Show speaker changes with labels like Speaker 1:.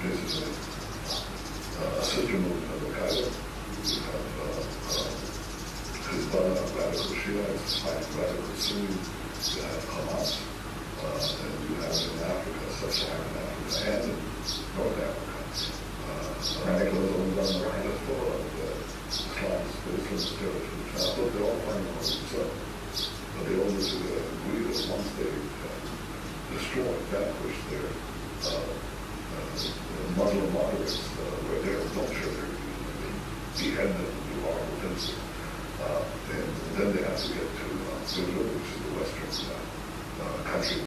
Speaker 1: basically a sister movement of Al-Qaeda. You have Hezbollah, radical Shiites, fighting radical Sunnis. You have Hamas, and you have in Africa, sub-Saharan Africa, and in North Africa. America was only done the right for the Islamist territory. But they're all fighting among themselves. But they all agree that once they destroy, vanquish their Muslim moderates, where they don't share their views, they behead them and do horrible things. And then they have to get to Israel, which is the Western country.